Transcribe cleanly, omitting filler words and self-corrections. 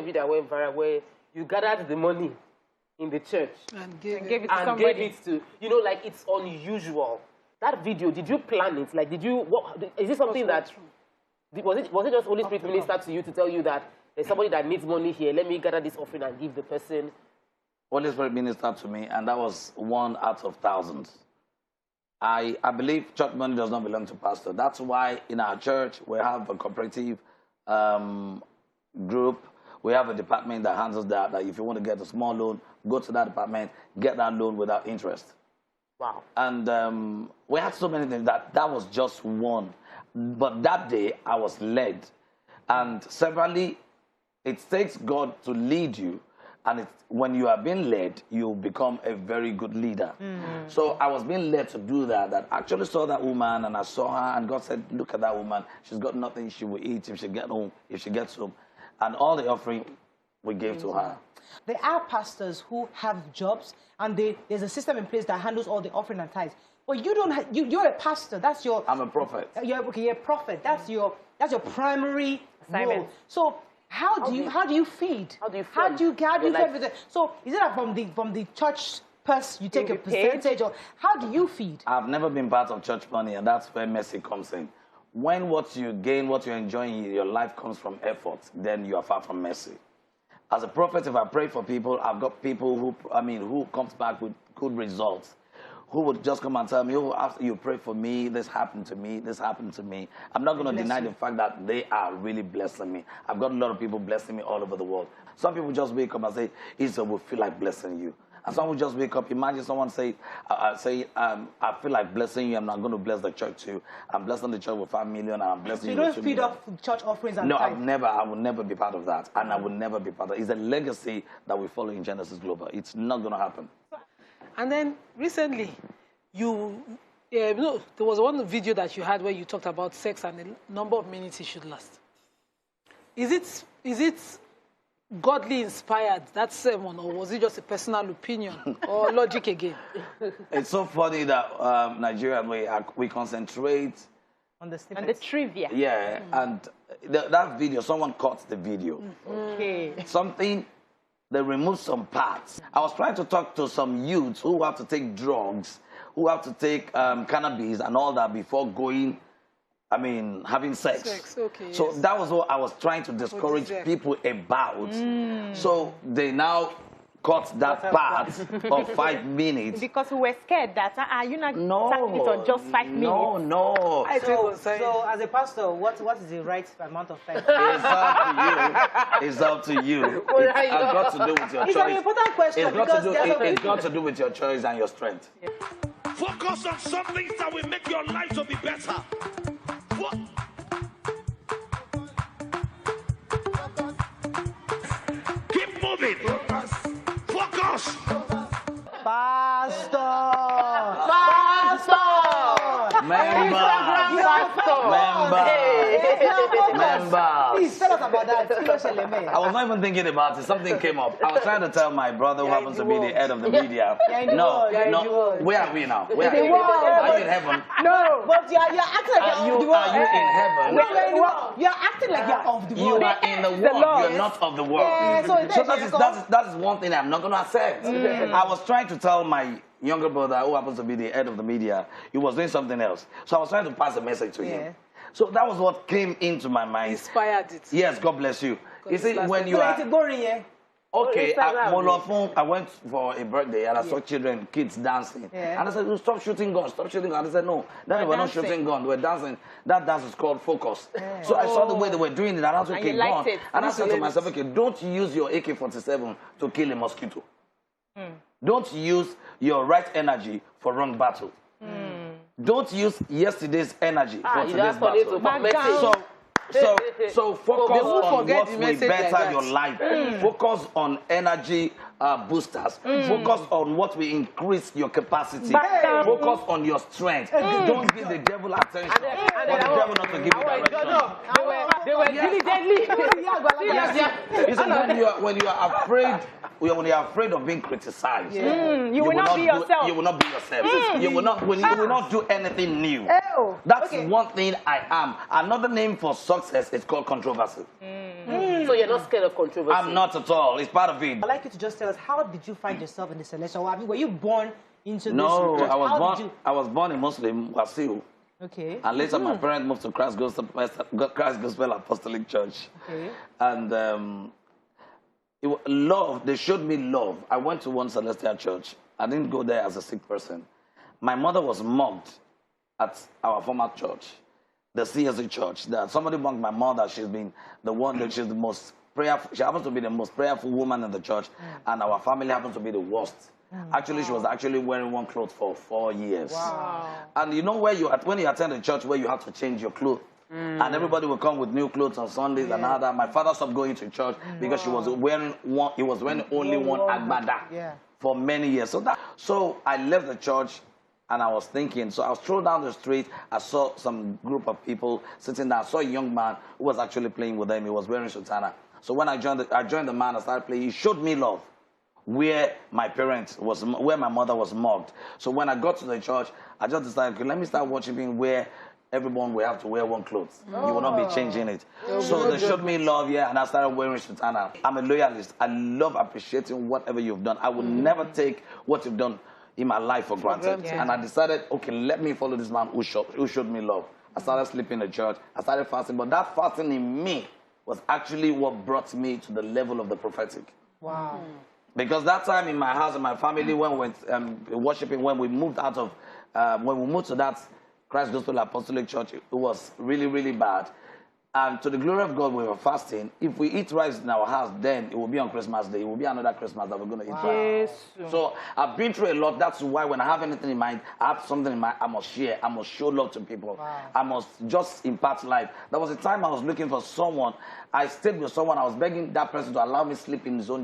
of you that went viral where you gathered the money in the church and gave it to somebody. Gave it to, you know, like it's unusual. That video, did you plan it? Like, did you, is it something that, was it just Holy Spirit ministered to you to tell you that there's somebody that needs money here, let me gather this offering and give the person? Holy Spirit ministered to me, and that was one out of thousands. I believe church money does not belong to pastor. That's why in our church we have a cooperative group. We have a department that handles that. That if you want to get a small loan, go to that department, get that loan without interest. Wow. And we had so many things that was just one. But that day I was led. And severally, it takes God to lead you. And when you are being led, you become a very good leader. Mm-hmm. So I was being led to do that. That actually saw that woman, and I saw her, and God said, look at that woman. She's got nothing she will eat if she gets home. And all the offering we gave to her. There are pastors who have jobs, and there's a system in place that handles all the offering and tithes. But you don't. You're a pastor. That's your. I'm a prophet. You're a prophet. That's your primary assignment. Role. So how do you feed? How do you feed? How do you feed with it? So is it that from the church purse you take a percentage, or how do you feed? I've never been part of church money, and that's where mercy comes in. When what you gain, what you're enjoying in your life comes from effort, then you are far from mercy. As a prophet, if I pray for people, I've got people who comes back with good results, who would just come and tell me, oh, after you pray for me, this happened to me, this happened to me. I'm not going to deny the fact that they are really blessing me. I've got a lot of people blessing me all over the world. Some people just wake up and say, Israel, we feel like blessing you. And someone just wake up. Imagine someone say, I feel like blessing you. I'm not going to bless the church too. I'm blessing the church with 5 million. And I'm blessing you. You don't feed off church offerings and no, tithes? I will never be part of that. And I will never be part of it. It's a legacy that we follow in Genesis Global. It's not going to happen. And then recently, there was one video that you had where you talked about sex and the number of minutes it should last. Is it godly inspired, that sermon, or was it just a personal opinion or logic again? It's so funny that Nigeria, we concentrate on the trivia. Yeah, and that video, someone caught the video. Okay. They removed some parts. I was trying to talk to some youths who have to take drugs, who have to take cannabis and all that before going, having sex. Okay, so yes. That was what I was trying to discourage people about. So they now cut that part of 5 minutes. Because we were scared that, you're not starting it on just 5 minutes. No. So as a pastor, what is the right amount of time? It's up to you. It's got to do with your choice. It's an important question. It's got to do with your choice and your strength. Yeah. Focus on some things that will make your life to be better. Keep moving. Focus. Pastor. Member. Please tell us about that. I was not even thinking about it. Something came up. I was trying to tell my brother who happens to be the head of the media. No. Where are we now? Where are we? Are you in heaven? No. But you're acting like you're of the world. Are you in heaven? You're acting like you're of the world. You are in the world. You're not of the world. Yeah, so that is one thing I'm not going to accept. I was trying to tell my younger brother, who happens to be the head of the media, he was doing something else. So I was trying to pass a message to him. So that was what came into my mind. Inspired it. Yes, God bless you. You see, when you are... Okay, I went for a birthday and I saw kids dancing. And I said, stop shooting guns, stop shooting guns. And they said, no, we're not shooting guns, we're dancing. That dance is called focus. So I saw the way they were doing it and I was okay, gone. And I said to myself, okay, don't use your AK-47 to kill a mosquito. Don't use your right energy for wrong battle. Don't use yesterday's energy for today's battle. So focus on what will better your life. Focus on energy boosters. Focus on what will increase your capacity. Focus on your strength. Don't give the devil attention. For the devil not to give you direction. They were diligently. When you are afraid, when you are afraid of being criticized, you will not be yourself. You will not be yourself. You will not do anything new. That's one thing I am. Another name for success is called controversy. So you're not scared of controversy? I'm not at all. It's part of it. I'd like you to just tell us, how did you find yourself in the celestial? I mean, were you born into this? No, I was born in Muslim, Wasiu. Okay. And later my parents moved to Christ Gospel Apostolic Church. Okay. And love, they showed me love. I went to one celestial church. I didn't go there as a sick person. My mother was mugged at our former church, the CSC church. Somebody mugged my mother. She's been the one that she's the most prayerful. She happens to be the most prayerful woman in the church, and our family happens to be the worst. Actually, she was actually wearing one clothes for 4 years. Wow. And you know when you attend a church where you have to change your clothes, and everybody will come with new clothes on Sundays and all that. My father stopped going to church because he was wearing only one agbada for many years. So I left the church. And I was thinking, so I was strolling down the street. I saw some group of people sitting there. I saw a young man who was actually playing with them. He was wearing sultana. So when I joined the man, I started playing. He showed me love, where my mother was mugged. So when I got to the church, I just decided, okay, let me start worshiping where everyone will have to wear one clothes. You will not be changing it. So they showed me love, and I started wearing sultana. I'm a loyalist. I love appreciating whatever you've done. I will never take what you've done in my life for granted. And I decided, okay, let me follow this man who showed me love. I started sleeping in the church. I started fasting. But that fasting in me was actually what brought me to the level of the prophetic. Wow. Because that time in my house and my family, when we went worshiping, when we moved to that Christ Gospel Apostolic Church, it was really, really bad. And to the glory of God, we were fasting. If we eat rice in our house, then it will be on Christmas Day. It will be another Christmas that we're going to eat rice. So I've been through a lot. That's why when I have anything in mind, I have something in mind, I must share. I must show love to people. I must just impart life. There was a time I was looking for someone. I stayed with someone. I was begging that person to allow me to sleep in his own